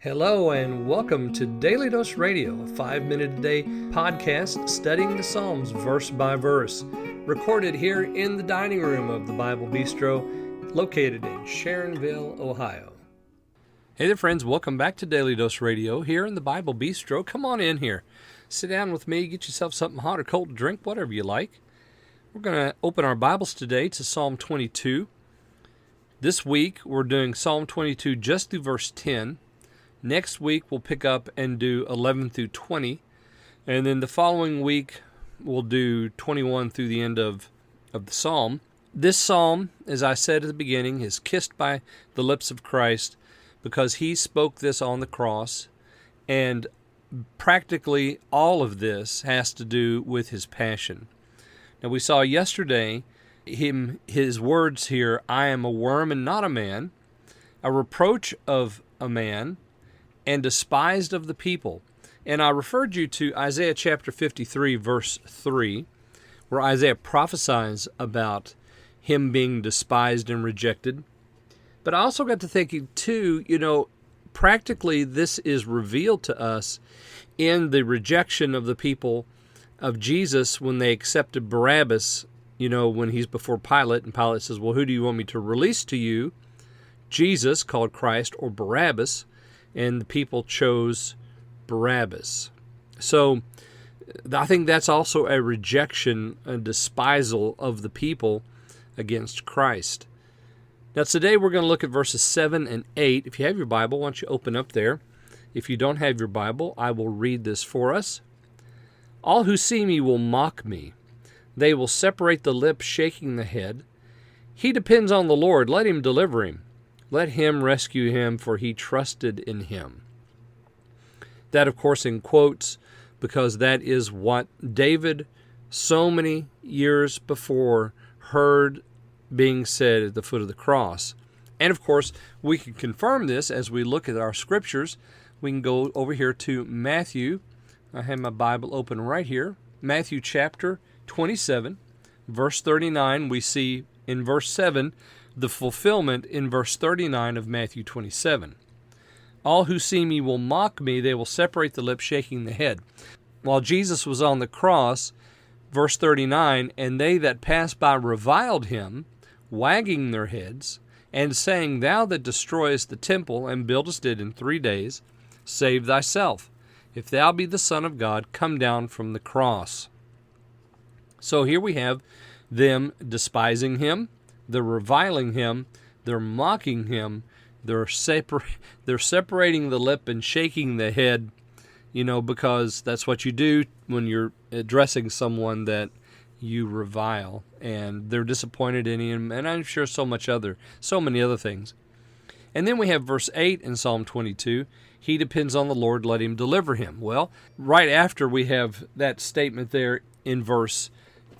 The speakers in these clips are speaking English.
Hello and welcome to Daily Dose Radio, a 5-minute-a-day podcast studying the Psalms verse by verse, recorded here in the dining room of the Bible Bistro, located in Sharonville, Ohio. Hey there friends, welcome back to Daily Dose Radio here in the Bible Bistro. Come on in here, sit down with me, get yourself something hot or cold to drink, whatever you like. We're going to open our Bibles today to Psalm 22. This week we're doing Psalm 22 just through verse 10. Next week, we'll pick up and do 11 through 20. And then the following week, we'll do 21 through the end of the psalm. This psalm, as I said at the beginning, is kissed by the lips of Christ because he spoke this on the cross. And practically all of this has to do with his passion. Now, we saw yesterday his words here, I am a worm and not a man, a reproach of a man, and despised of the people. And I referred you to Isaiah chapter 53, verse 3, where Isaiah prophesies about him being despised and rejected. But I also got to thinking, too, practically this is revealed to us in the rejection of the people of Jesus when they accepted Barabbas, when he's before Pilate, and Pilate says, well, who do you want me to release to you? Jesus, called Christ, or Barabbas, and the people chose Barabbas. So I think that's also a rejection, a despisal of the people against Christ. Now today we're going to look at verses 7 and 8. If you have your Bible, why don't you open up there. If you don't have your Bible, I will read this for us. All who see me will mock me. They will separate the lips, shaking the head. He depends on the Lord. Let him deliver him. Let him rescue him, for he trusted in him. That, of course, in quotes, because that is what David, so many years before, heard being said at the foot of the cross. And, of course, we can confirm this as we look at our scriptures. We can go over here to Matthew. I have my Bible open right here. Matthew chapter 27, verse 39. We see in verse 7, the fulfillment in verse 39 of Matthew 27. All who see me will mock me, they will separate the lips, shaking the head. While Jesus was on the cross, verse 39, and they that passed by reviled him, wagging their heads, and saying, Thou that destroyest the temple, and buildest it in 3 days, save thyself. If thou be the Son of God, come down from the cross. So here we have them despising him, they're reviling him, they're mocking him, they're separating the lip and shaking the head, because that's what you do when you're addressing someone that you revile, and they're disappointed in him, and I'm sure so many other things. And then we have verse 8 in Psalm 22, he depends on the Lord, let him deliver him. Well, right after we have that statement there in verse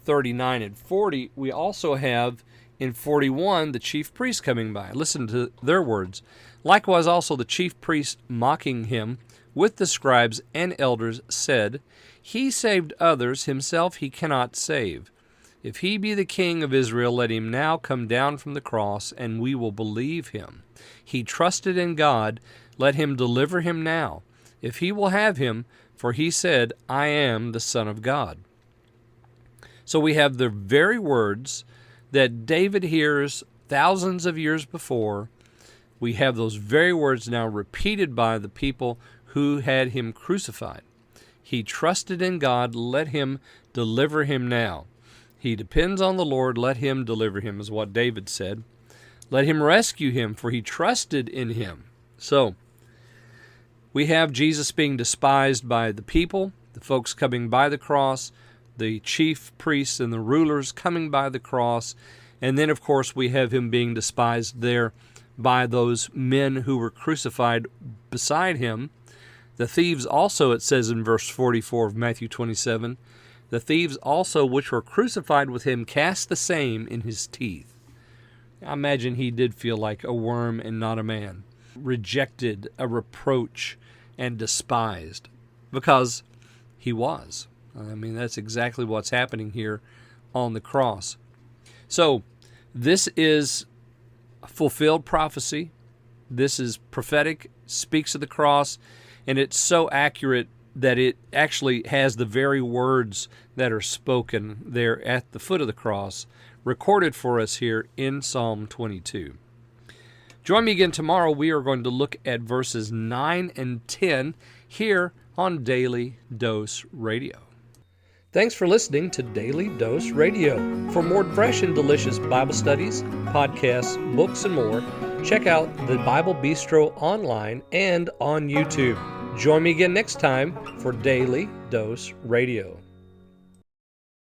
39 and 40, we also have in 41, the chief priests coming by. Listen to their words. Likewise also the chief priests mocking him with the scribes and elders said, He saved others, himself he cannot save. If he be the king of Israel, let him now come down from the cross, and we will believe him. He trusted in God, let him deliver him now, if he will have him, for he said, I am the Son of God. So we have the very words that David hears thousands of years before. We have those very words now repeated by the people who had him crucified. He trusted in God, let him deliver him now. He depends on the Lord, let him deliver him, is what David said. Let him rescue him, for he trusted in him. So, we have Jesus being despised by the people, the folks coming by the cross, the chief priests and the rulers coming by the cross, and then, of course, we have him being despised there by those men who were crucified beside him. The thieves also, it says in verse 44 of Matthew 27, the thieves also which were crucified with him cast the same in his teeth. I imagine he did feel like a worm and not a man, rejected, a reproach, and despised, because he was. That's exactly what's happening here on the cross. So, this is fulfilled prophecy. This is prophetic speaks of the cross, and it's so accurate that it actually has the very words that are spoken there at the foot of the cross recorded for us here in Psalm 22. Join me again tomorrow. We are going to look at verses 9 and 10 here on Daily Dose Radio. Thanks for listening to Daily Dose Radio. For more fresh and delicious Bible studies, podcasts, books, and more, check out the Bible Bistro online and on YouTube. Join me again next time for Daily Dose Radio.